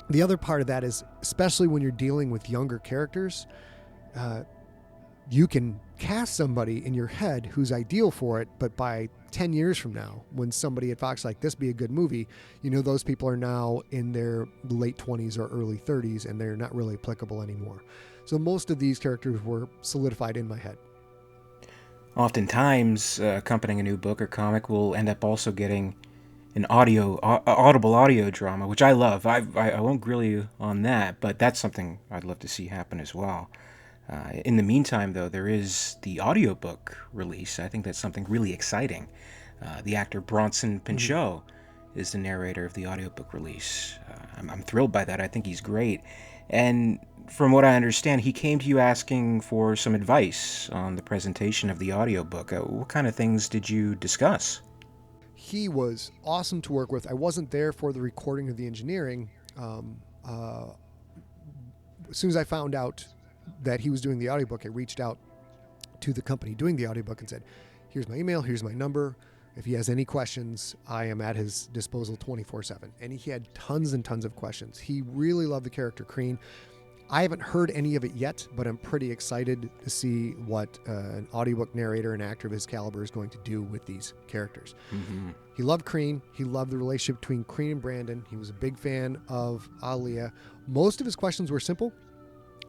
The other part of that is, especially when you're dealing with younger characters, you can cast somebody in your head who's ideal for it, but by 10 years from now, when somebody at Fox like, this be a good movie, those people are now in their late 20s or early 30s, and they're not really applicable anymore. So most of these characters were solidified in my head. Oftentimes, accompanying a new book or comic will end up also getting an audible audio drama, which I love. I won't grill you on that, but that's something I'd love to see happen as well. In the meantime, though, there is the audiobook release. I think that's something really exciting. The actor Bronson Pinchot is the narrator of the audiobook release. I'm thrilled by that. I think he's great. And from what I understand, he came to you asking for some advice on the presentation of the audiobook. What kind of things did you discuss? He was awesome to work with. I wasn't there for the recording of the engineering. As soon as I found out that he was doing the audiobook, I reached out to the company doing the audiobook and said, here's my email, here's my number. If he has any questions, I am at his disposal 24/7. And he had tons and tons of questions. He really loved the character Crean. I haven't heard any of it yet, but I'm pretty excited to see what an audiobook narrator and actor of his caliber is going to do with these characters. Mm-hmm. He loved Crean. He loved the relationship between Crean and Brandon. He was a big fan of Alia. Most of his questions were simple.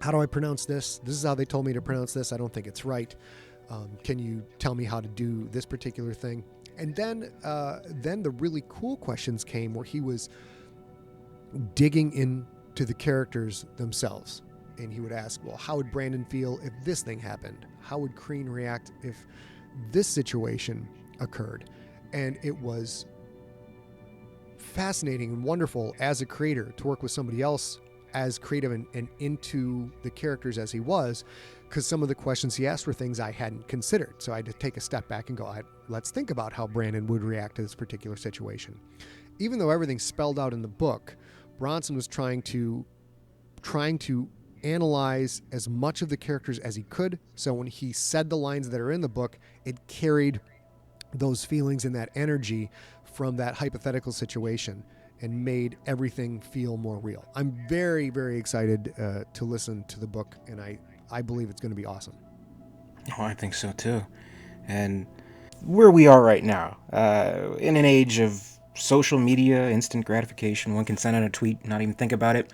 How do I pronounce this? This is how they told me to pronounce this. I don't think it's right. Can you tell me how to do this particular thing? And then the really cool questions came where he was digging into the characters themselves. And he would ask, well, how would Brandon feel if this thing happened? How would Crean react if this situation occurred? And it was fascinating and wonderful as a creator to work with somebody else as creative and into the characters as he was, because some of the questions he asked were things I hadn't considered. So I had to take a step back and go, let's think about how Brandon would react to this particular situation. Even though everything's spelled out in the book, Bronson was trying to analyze as much of the characters as he could. So when he said the lines that are in the book, it carried those feelings and that energy from that hypothetical situation and made everything feel more real. I'm very, very excited to listen to the book, and I believe it's going to be awesome. Oh, I think so too. And where we are right now, in an age of social media, instant gratification, one can send out a tweet, not even think about it.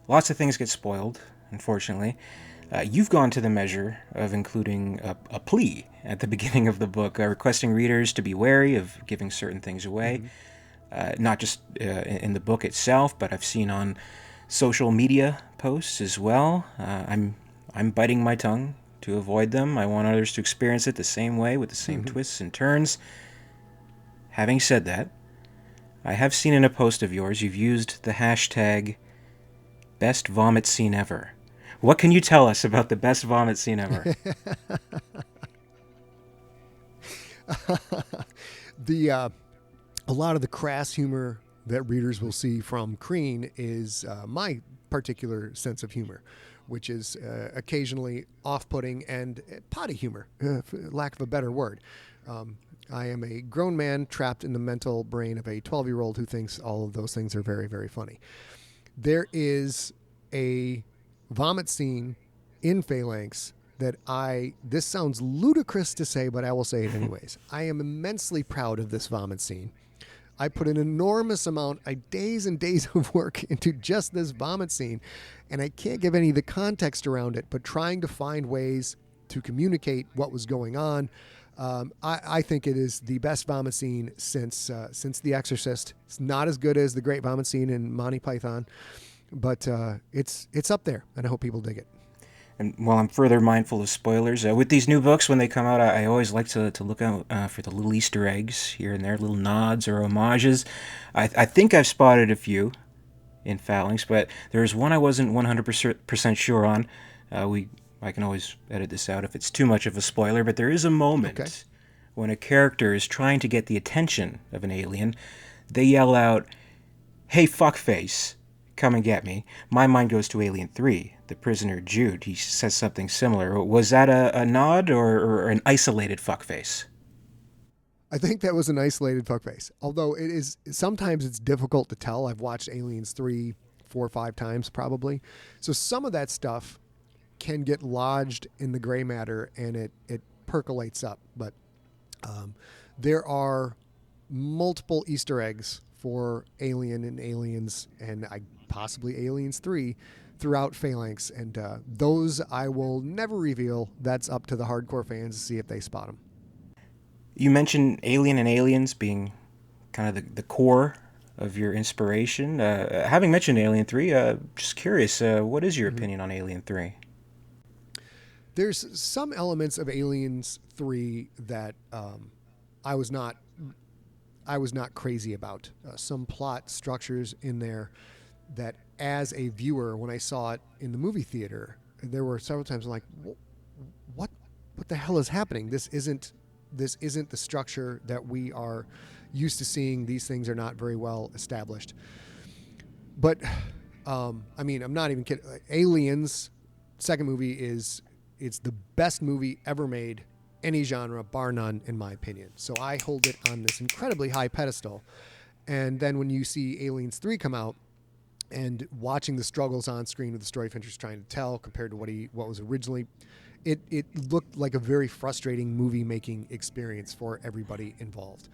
Lots of things get spoiled, unfortunately. You've gone to the measure of including a plea at the beginning of the book, requesting readers to be wary of giving certain things away. Mm-hmm. Not just in the book itself, but I've seen on social media posts as well. I'm biting my tongue to avoid them. I want others to experience it the same way with the same twists and turns. Having said that, I have seen in a post of yours you've used the hashtag best vomit scene ever. What can you tell us about the best vomit scene ever? A lot of the crass humor that readers will see from Crean is my particular sense of humor, which is occasionally off-putting and potty humor, for lack of a better word. I am a grown man trapped in the mental brain of a 12-year-old who thinks all of those things are very, very funny. There is a vomit scene in Phalanx that this sounds ludicrous to say, but I will say it anyways. I am immensely proud of this vomit scene. I put an enormous amount of days and days of work into just this vomit scene, and I can't give any of the context around it, but trying to find ways to communicate what was going on. I think it is the best vomit scene since The Exorcist. It's not as good as the great vomit scene in Monty Python, but it's up there, and I hope people dig it. And while I'm further mindful of spoilers, with these new books, when they come out, I always like to look out for the little Easter eggs here and there, little nods or homages. I think I've spotted a few in Phalanx, but there's one I wasn't 100% sure on. I can always edit this out if it's too much of a spoiler, but there is a moment when a character is trying to get the attention of an alien. They yell out, "Hey, fuckface, come and get me." My mind goes to Alien 3, the prisoner Jude. He says something similar. Was that a nod or an isolated fuckface? I think that was an isolated fuckface. Although sometimes it's difficult to tell. I've watched Aliens 3, 4, 5 times probably. So some of that stuff can get lodged in the gray matter and it percolates up. But there are multiple Easter eggs for Alien and Aliens and possibly Aliens 3 throughout Phalanx, and those I will never reveal. That's up to the hardcore fans to see if they spot them. You mentioned Alien and Aliens being kind of the core of your inspiration. Having mentioned Alien 3, just curious, what is your opinion on Alien 3? There's some elements of Aliens 3 that I was not crazy about. Some plot structures in there that, as a viewer, when I saw it in the movie theater, there were several times I'm like, what the hell is happening? This isn't the structure that we are used to seeing. These things are not very well established. But I'm not even kidding. Aliens second movie it's the best movie ever made, any genre, bar none, in my opinion. So I hold it on this incredibly high pedestal. And then when you see Aliens 3 come out, and watching the struggles on screen of the story Fincher's trying to tell compared to what was originally, it looked like a very frustrating movie making experience for everybody involved.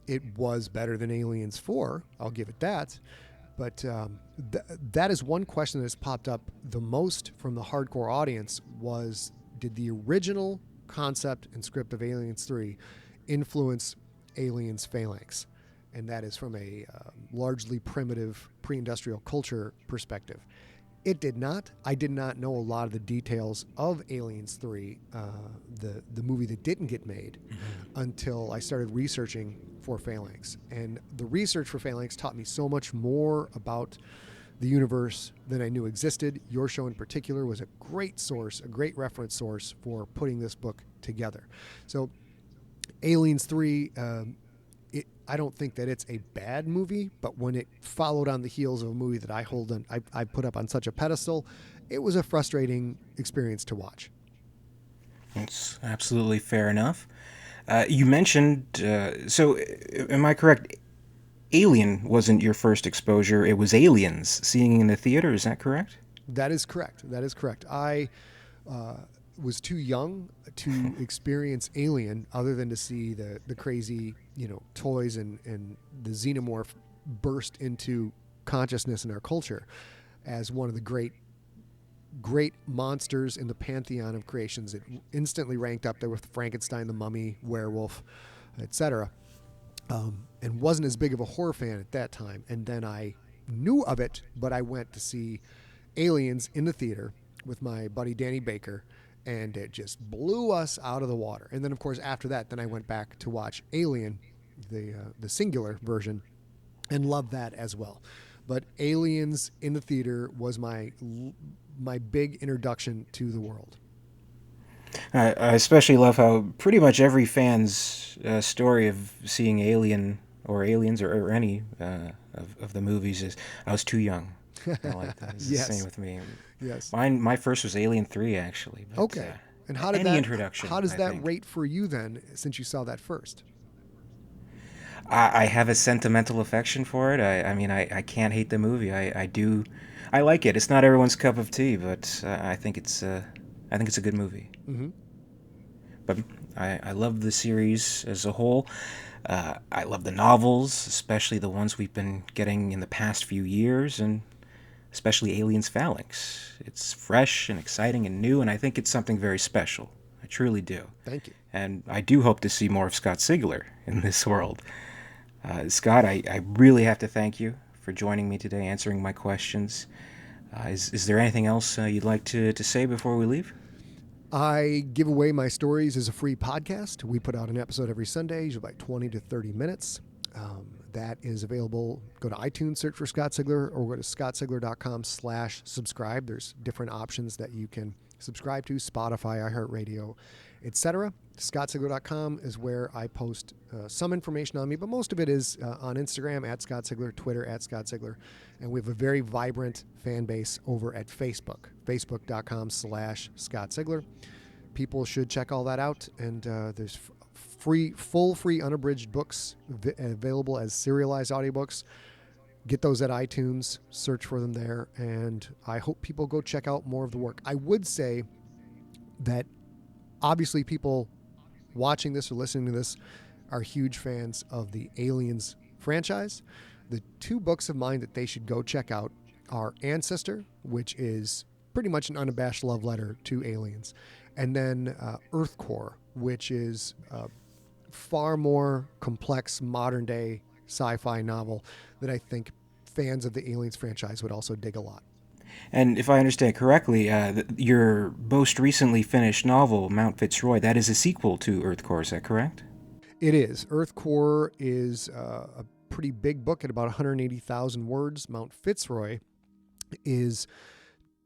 It was better than Aliens 4, I'll give it that. But that is one question that has popped up the most from the hardcore audience was, did the original concept and script of Aliens 3 influence Aliens Phalanx? And that is from a largely primitive pre-industrial culture perspective. It did not. I did not know a lot of the details of Aliens 3, the movie that didn't get made, until I started researching for Phalanx. And the research for Phalanx taught me so much more about the universe than I knew existed. Your show in particular was a great source, a great reference source for putting this book together. So Aliens 3, I don't think that it's a bad movie, but when it followed on the heels of a movie that I put up on such a pedestal, it was a frustrating experience to watch. That's absolutely fair enough. You mentioned, so am I correct? Alien wasn't your first exposure. It was Aliens, seeing in the theater. Is that correct? That is correct. I was too young to experience Alien other than to see the crazy, toys and the xenomorph burst into consciousness in our culture as one of the great monsters in the pantheon of creations. It instantly ranked up there with Frankenstein, the Mummy, Werewolf, etc. And wasn't as big of a horror fan at that time. And then I knew of it, but I went to see Aliens in the theater with my buddy Danny Baker, and it just blew us out of the water. And then, of course, after that, then I went back to watch Alien, the singular version, and loved that as well. But Aliens in the theater was my big introduction to the world. I especially love how pretty much every fan's story of seeing Alien or Aliens or any of the movies is, I was too young. I like that. It's Yes. the same with me. Yes. My first was Alien 3, actually. But, Okay. And how did introduction? How does I that think. rate for you then, since you saw that first? I have a sentimental affection for it. I can't hate the movie. I do. I like it. It's not everyone's cup of tea, but I think it's a good movie. Mm-hmm. But I love the series as a whole. I love the novels, especially the ones we've been getting in the past few years, and especially Aliens Phalanx. It's fresh and exciting and new, and I think it's something very special. I truly do. Thank you. And I do hope to see more of Scott Sigler in this world. Scott, I really have to thank you for joining me today, answering my questions. Is there anything else you'd like to say before we leave? I give away my stories as a free podcast. We put out an episode every Sunday, usually about 20 to 30 minutes. That is available. Go to iTunes, search for Scott Sigler, or go to scottsigler.com/subscribe. There's different options that you can subscribe to, Spotify, iHeartRadio, etc. ScottSigler.com is where I post some information on me, but most of it is on Instagram at Scott Sigler, Twitter at Scott Sigler, and we have a very vibrant fan base over at Facebook, facebook.com/Scott Sigler. People should check all that out, and there's free unabridged books available as serialized audiobooks. Get those at iTunes, search for them there, and I hope people go check out more of the work. I would say that obviously people watching this or listening to this are huge fans of the Aliens franchise. The two books of mine that they should go check out are Ancestor, which is pretty much an unabashed love letter to aliens, and then Earth Core, which is far more complex modern-day sci-fi novel that I think fans of the Aliens franchise would also dig a lot. And if I understand correctly, your most recently finished novel, Mount Fitzroy, that is a sequel to Earth Core, is that correct? It is. Earth Core is a pretty big book at about 180,000 words. Mount Fitzroy is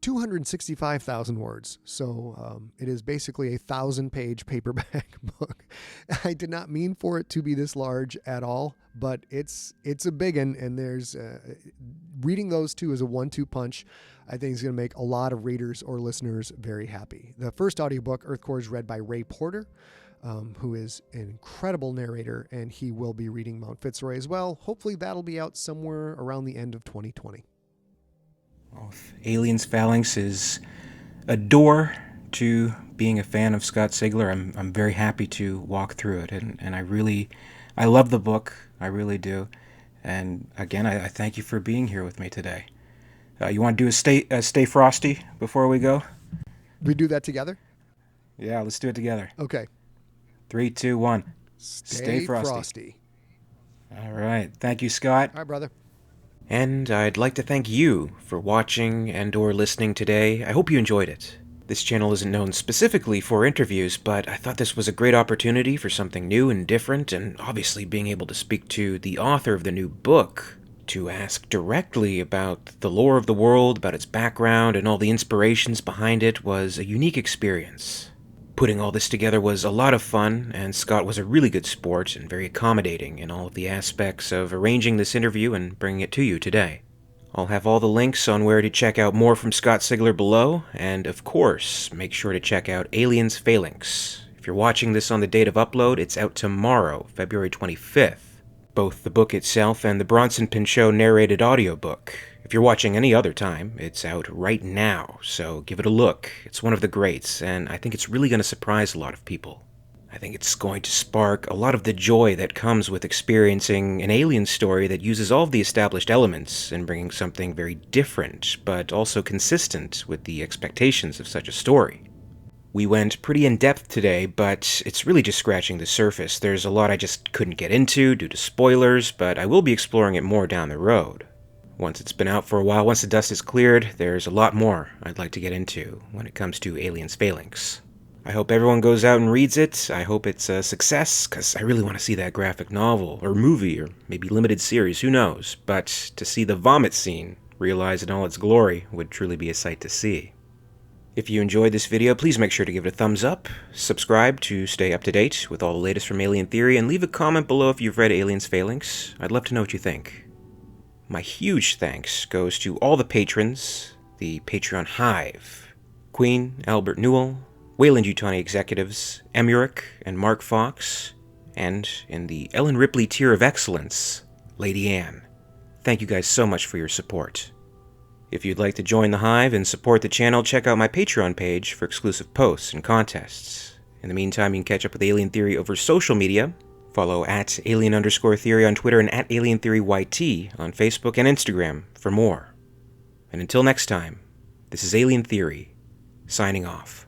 265,000 words. So it is basically a 1,000-page paperback book. I did not mean for it to be this large at all, but it's a big one, and there's reading those two as a 1-2 punch, I think is going to make a lot of readers or listeners very happy. The first audiobook, Earth Core, is read by Ray Porter, who is an incredible narrator, and he will be reading Mount Fitzroy as well. Hopefully that'll be out somewhere around the end of 2020. Well, if Aliens Phalanx is a door to being a fan of Scott Sigler, I'm very happy to walk through it, and I love the book, I really do. And again, I thank you for being here with me today. You want to do a stay frosty before we go? We do that together? Yeah, let's do it together. Okay. 3, 2, 1. Stay frosty. All right. Thank you, Scott. All right, brother. And I'd like to thank you for watching and or listening today. I hope you enjoyed it. This channel isn't known specifically for interviews, but I thought this was a great opportunity for something new and different, and obviously being able to speak to the author of the new book, to ask directly about the lore of the world, about its background, and all the inspirations behind it was a unique experience. Putting all this together was a lot of fun, and Scott was a really good sport and very accommodating in all of the aspects of arranging this interview and bringing it to you today. I'll have all the links on where to check out more from Scott Sigler below, and of course, make sure to check out Aliens Phalanx. If you're watching this on the date of upload, it's out tomorrow, February 25th. Both the book itself and the Bronson Pinchot narrated audiobook. If you're watching any other time, it's out right now, so give it a look. It's one of the greats, and I think it's really going to surprise a lot of people. I think it's going to spark a lot of the joy that comes with experiencing an alien story that uses all of the established elements and bringing something very different, but also consistent with the expectations of such a story. We went pretty in-depth today, but it's really just scratching the surface. There's a lot I just couldn't get into due to spoilers, but I will be exploring it more down the road. Once it's been out for a while, once the dust is cleared, there's a lot more I'd like to get into when it comes to Aliens Phalanx. I hope everyone goes out and reads it. I hope it's a success, because I really want to see that graphic novel, or movie, or maybe limited series, who knows. But to see the vomit scene realized in all its glory would truly be a sight to see. If you enjoyed this video, please make sure to give it a thumbs up, subscribe to stay up to date with all the latest from Alien Theory, and leave a comment below if you've read Aliens Phalanx. I'd love to know what you think. My huge thanks goes to all the patrons, the Patreon Hive, Queen, Albert Newell, WEYLAND YUTANI executives, EmYarUk and Mark Fox, and in the Ellen Ripley tier of excellence, Lady Anne. Thank you guys so much for your support. If you'd like to join the Hive and support the channel, check out my Patreon page for exclusive posts and contests. In the meantime, you can catch up with Alien Theory over social media. Follow at Alien_Theory on Twitter and at AlienTheoryYT on Facebook and Instagram for more. And until next time, this is Alien Theory, signing off.